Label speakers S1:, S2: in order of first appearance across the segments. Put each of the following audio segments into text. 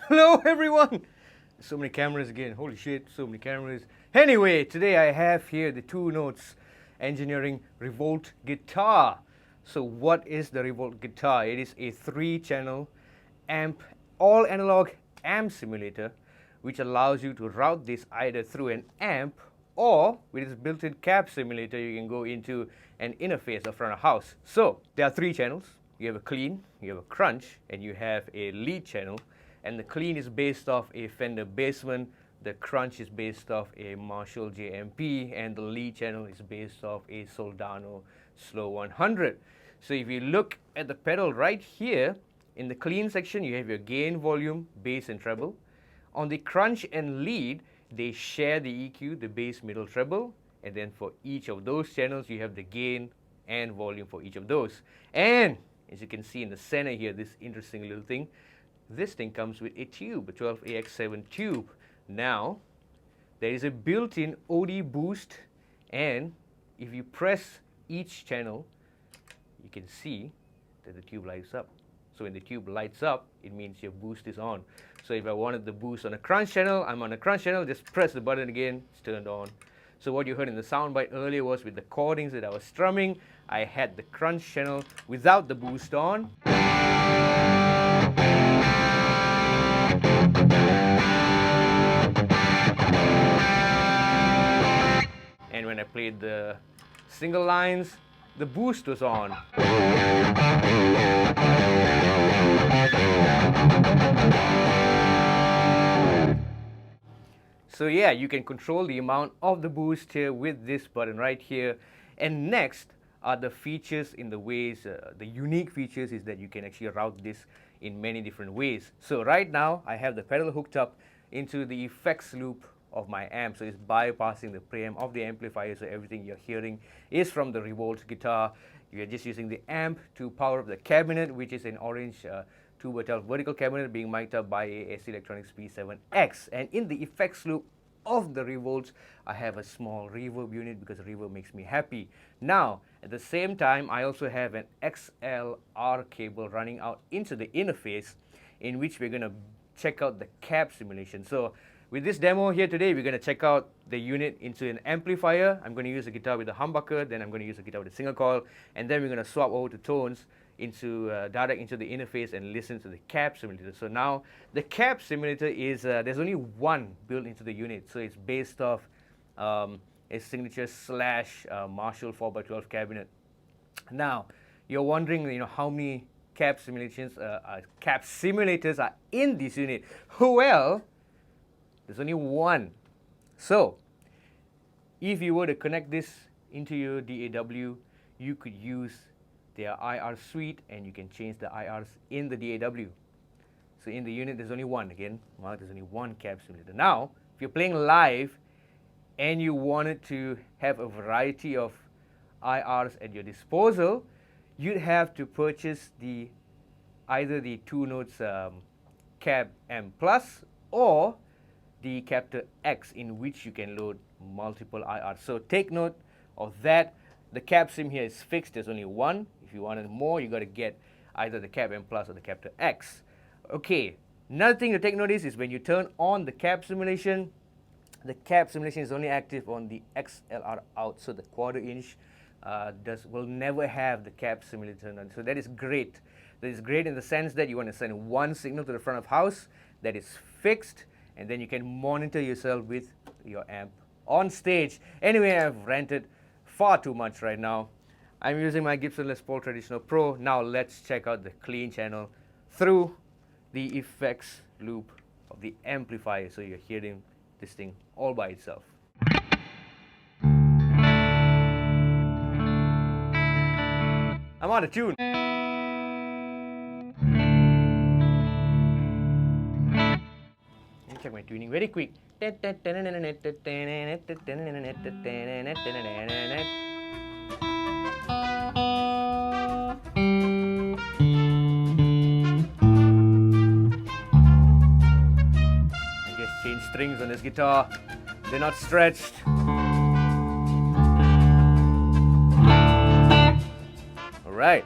S1: Hello everyone! So many cameras again, holy shit, so many cameras. Anyway, today I have here the 2 Notes Engineering ReVolt guitar. So what is the ReVolt guitar? It is a 3-channel amp, all analog amp simulator, which allows you to route this either through an amp or with its built-in cab simulator you can go into an interface of front of house. So there are 3 channels. You have a clean, you have a crunch, and you have a lead channel. And the clean is based off a Fender Bassman, the crunch is based off a Marshall JMP, and the lead channel is based off a Soldano Slow 100. So if you look at the pedal right here, in the clean section you have your gain, volume, bass and treble. On the crunch and lead, they share the EQ, the bass, middle, treble, and then for each of those channels you have the gain and volume for each of those. And as you can see in the center here, this interesting little thing, this thing comes with a tube, a 12AX7 tube. Now, there is a built-in OD boost, and if you press each channel, you can see that the tube lights up. So when the tube lights up, it means your boost is on. So if I wanted the boost on a crunch channel, I'm on a crunch channel, just press the button again, it's turned on. So what you heard in the soundbite earlier was with the chordings that I was strumming, I had the crunch channel without the boost on. And when I played the single lines, the boost was on. So yeah, you can control the amount of the boost here with this button right here. And next are the features in the ways, the unique features is that you can actually route this in many different ways. So right now, I have the pedal hooked up into the effects loop of my amp. So it's bypassing the preamp of the amplifier, so everything you're hearing is from the ReVolt guitar. You're just using the amp to power up the cabinet, which is an orange 2x12 vertical cabinet being mic'd up by a Electronics V7X. And in the effects loop of the ReVolt, I have a small reverb unit because reverb makes me happy. Now, at the same time, I also have an XLR cable running out into the interface, in which we're going to check out the cab simulation. So with this demo here today, we're going to check out the unit into an amplifier. I'm going to use a guitar with a humbucker, then I'm going to use a guitar with a single coil, and then we're going to swap over to tones into direct into the interface and listen to the cab simulator. So now the cab simulator is, there's only one built into the unit. So it's based off a signature slash Marshall 4x12 cabinet. Now, you're wondering, how many cab simulators are in this unit. Well, there's only one. So, if you were to connect this into your DAW, you could use their IR suite and you can change the IRs in the DAW. So in the unit, there's only one. Again, there's only one cab simulator. Now, if you're playing live and you wanted to have a variety of IRs at your disposal, you'd have to purchase either the 2 Notes Cab M Plus or the Captor X, in which you can load multiple IRs. So take note of that. The cab sim here is fixed, there's only one. If you wanted more, you got to get either the Cab M Plus or the Captor X. Okay, another thing to take notice is when you turn on the cab simulation, the cab simulation is only active on the XLR Out, so the 1/4 inch will never have the cab simulator on. So that is great. That is great in the sense that you want to send one signal to the front of house that is fixed, and then you can monitor yourself with your amp on stage. Anyway, I've ranted far too much right now. I'm using my Gibson Les Paul Traditional Pro. Now let's check out the clean channel through the effects loop of the amplifier, so you're hearing this thing all by itself. I'm out of tune. Let me check my tuning very quick. Change strings on this guitar, they're not stretched. Alright.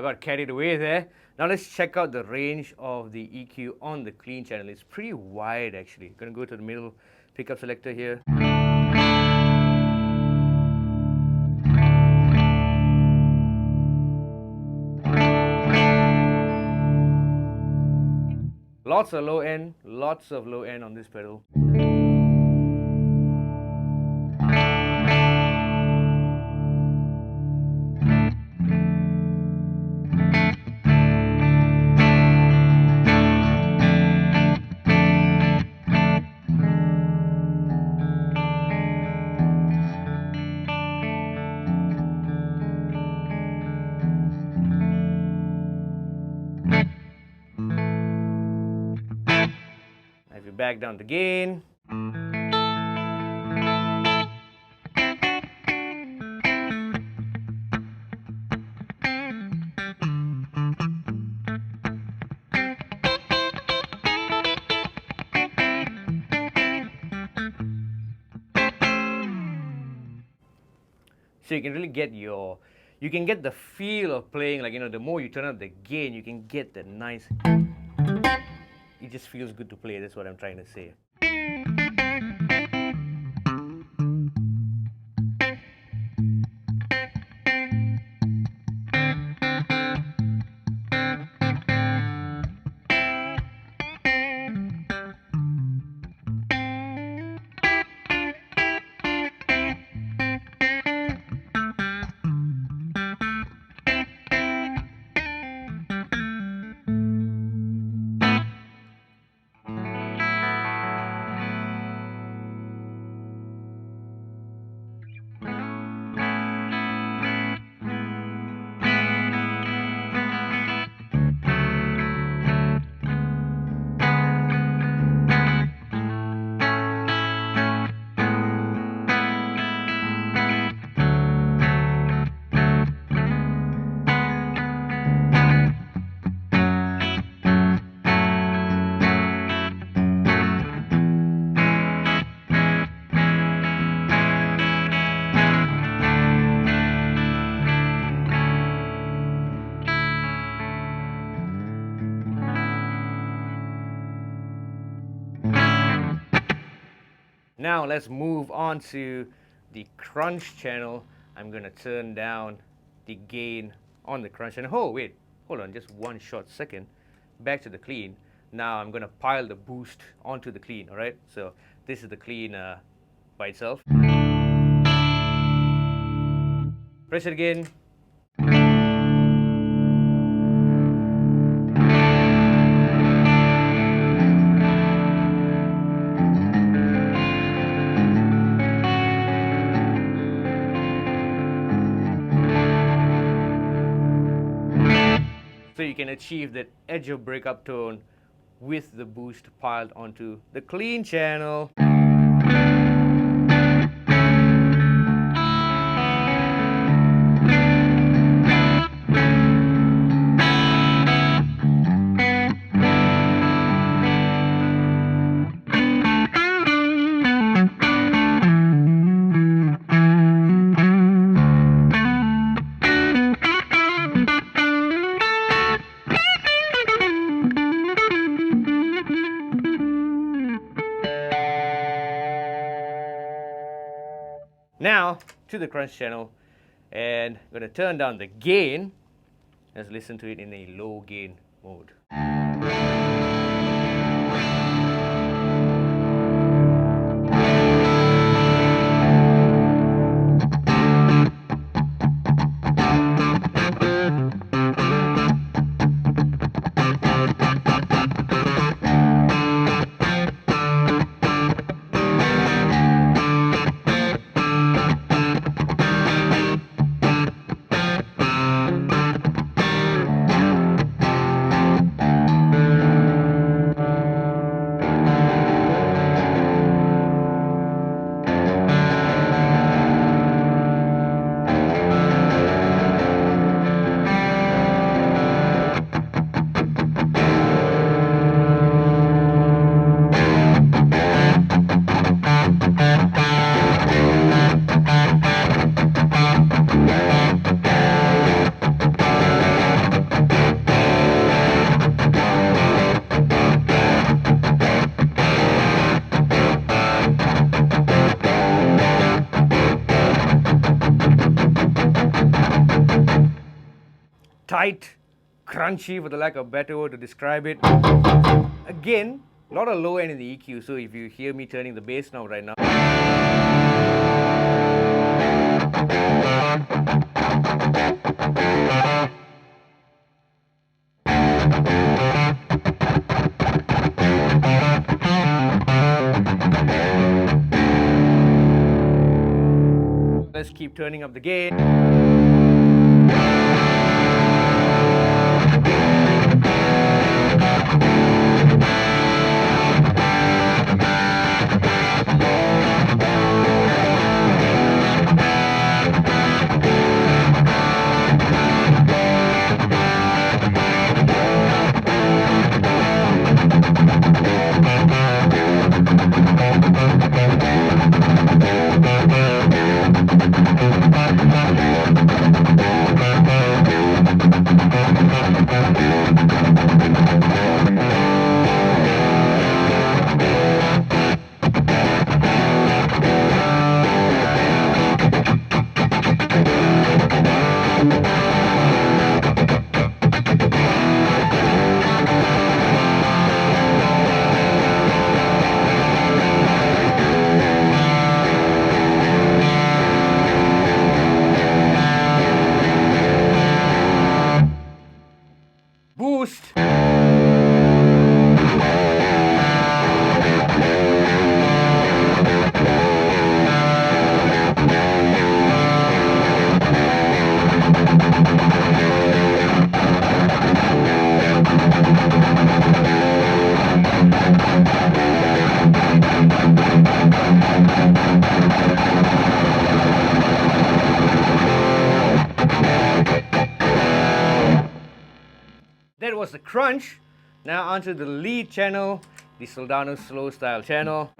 S1: got carried away there. Now let's check out the range of the EQ on the clean channel. It's pretty wide actually. Gonna go to the middle pickup selector here. Lots of low end on this pedal. If you back down the gain, so you can really get you can get the feel of playing, like, you know, the more you turn up the gain, you can get that nice, it just feels good to play. That's what I'm trying to say. Now let's move on to the crunch channel. I'm gonna turn down the gain on the crunch channel. Oh wait, hold on, just one short second. Back to the clean. Now I'm gonna pile the boost onto the clean, all right? So this is the clean by itself. Press it again. So you can achieve that edge of breakup tone with the boost piled onto the clean channel. Now to the crunch channel, and I'm going to turn down the gain. Let's listen to it in a low gain mode. tight, crunchy, for the lack of a better word to describe it. Again, a lot of low end in the EQ, so if you hear me turning the bass knob right now, let's keep turning up the gain. Boost. That was the crunch. Now onto the lead channel, the Soldano slow style channel.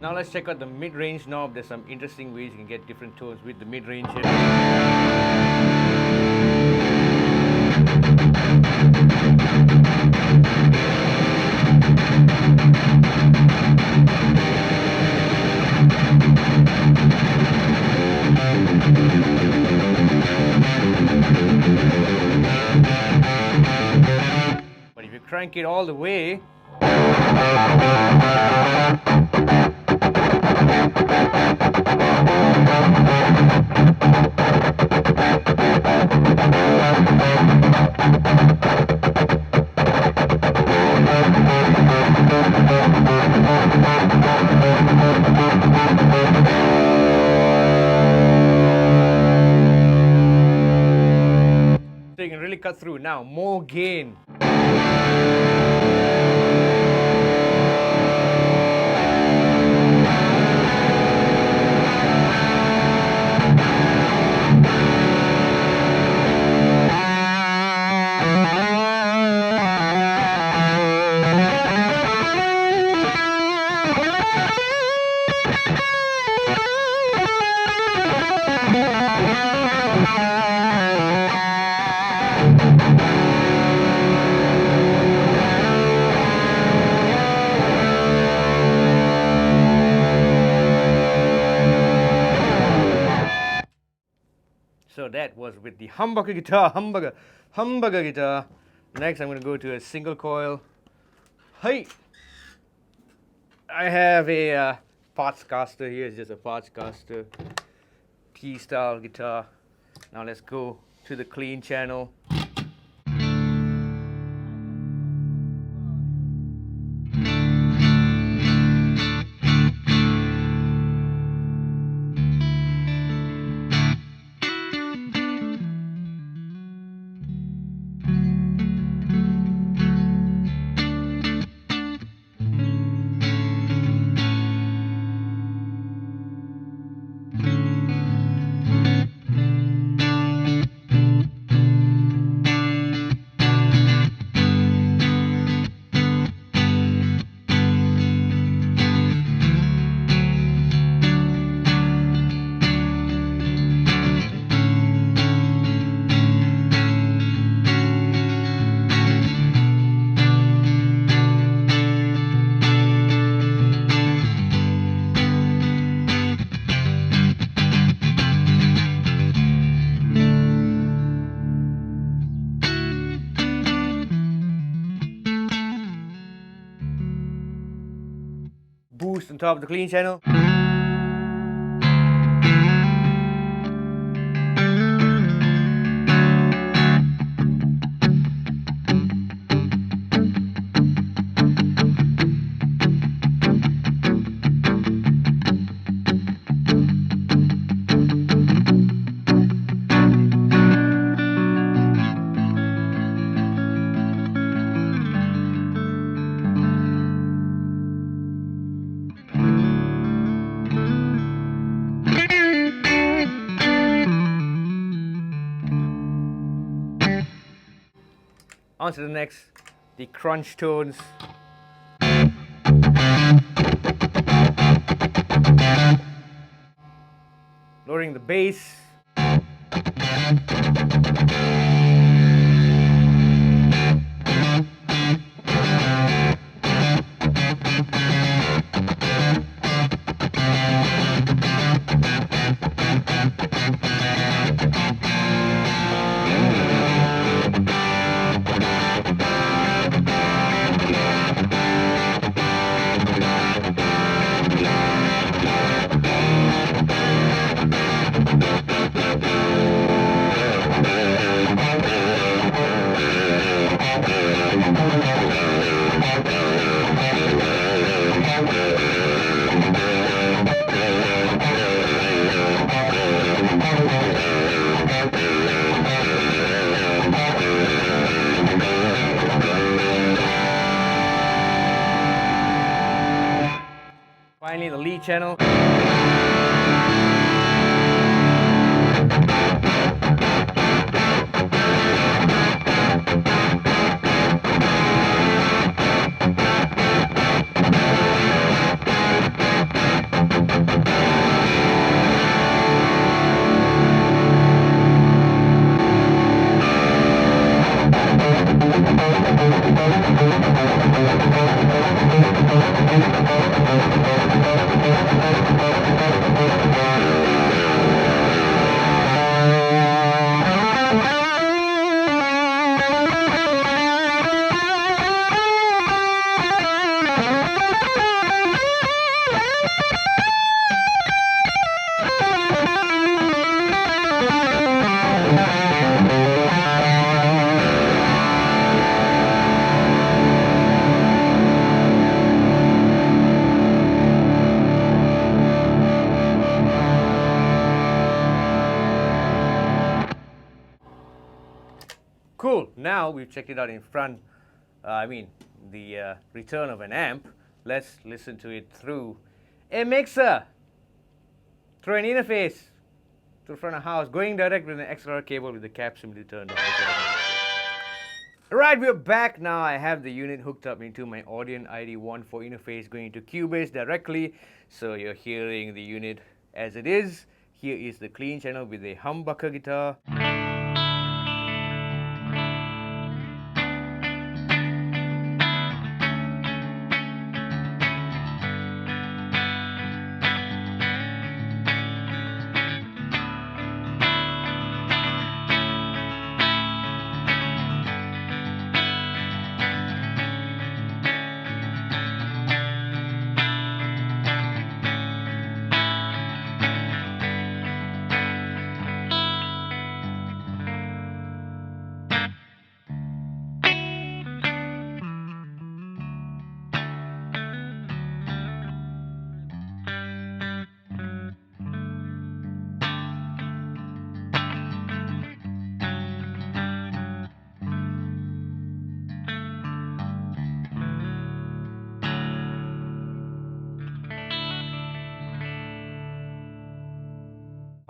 S1: Now let's check out the mid-range knob. There's some interesting ways you can get different tones with the mid-range here. But if you crank it all the way, so you can really cut through. Now, more gain. So that was with the humbucker guitar, humbucker guitar. Next, I'm going to go to a single coil. Hey, I have a Partscaster here. It's just a Partscaster T-style guitar. Now let's go to the clean channel. Boost on top of the clean channel. On to the next, the crunch tones. Lowering the bass. Finally, the lead channel. Cool, now we've checked it out in front, the return of an amp. Let's listen to it through a mixer, through an interface, to the front of the house, going direct with an XLR cable with the cap simply turned on. Alright, we're back now. I have the unit hooked up into my Audient ID14 interface going into Cubase directly. So you're hearing the unit as it is. Here is the clean channel with a humbucker guitar.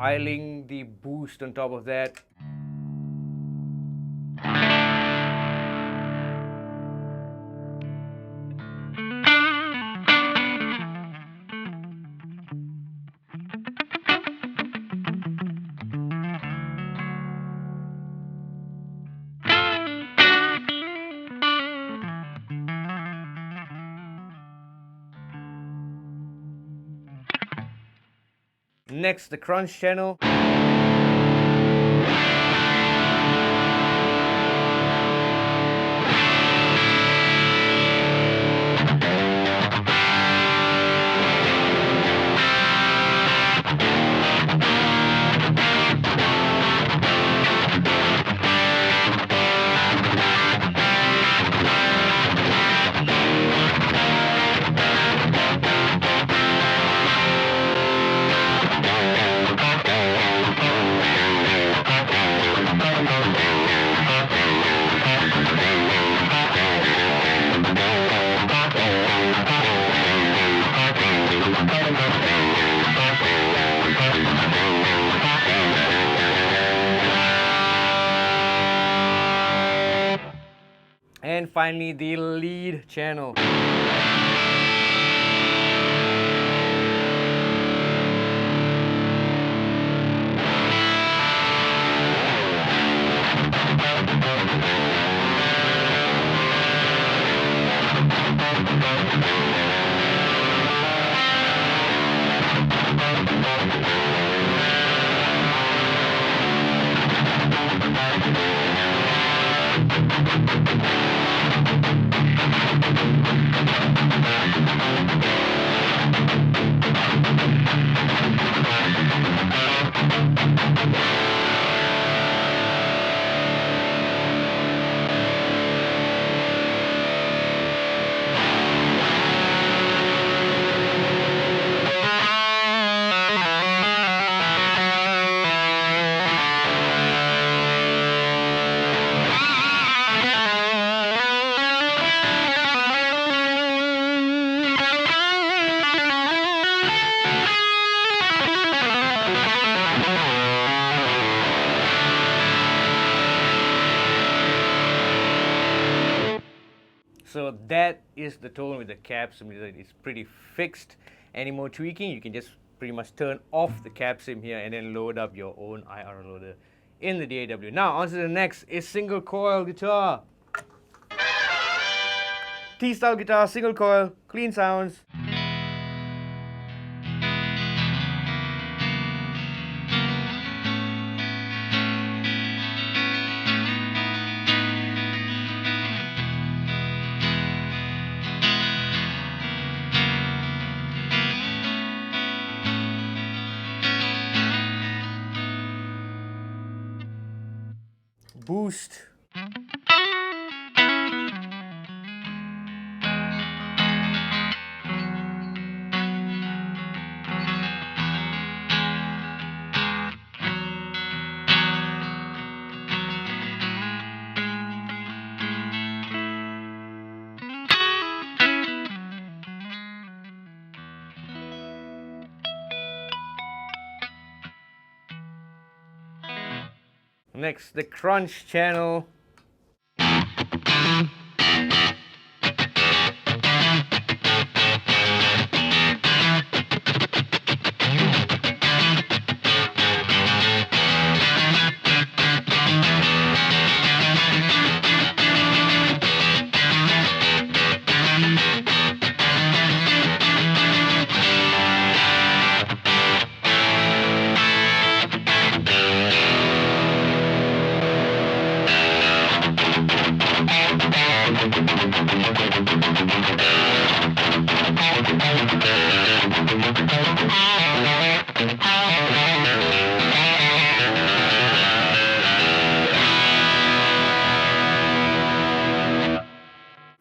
S1: Piling the boost on top of that. Next, the crunch channel. And finally, the lead channel. So that is the tone with the cab sim. It's pretty fixed. Any more tweaking, you can just pretty much turn off the cab sim here and then load up your own IR loader in the DAW. Now on to the next is single coil guitar. T-style guitar, single coil, clean sounds. Boost. Next, the crunch channel.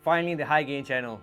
S1: Finally, the high gain channel.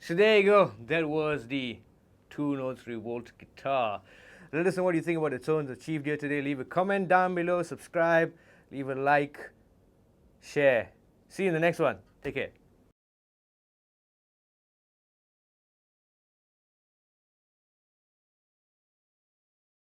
S1: So there you go. That was the 2 notes ReVolt guitar. Let us know what you think about the tones achieved here today. Leave a comment down below, subscribe, leave a like, share. See you in the next one. Take care.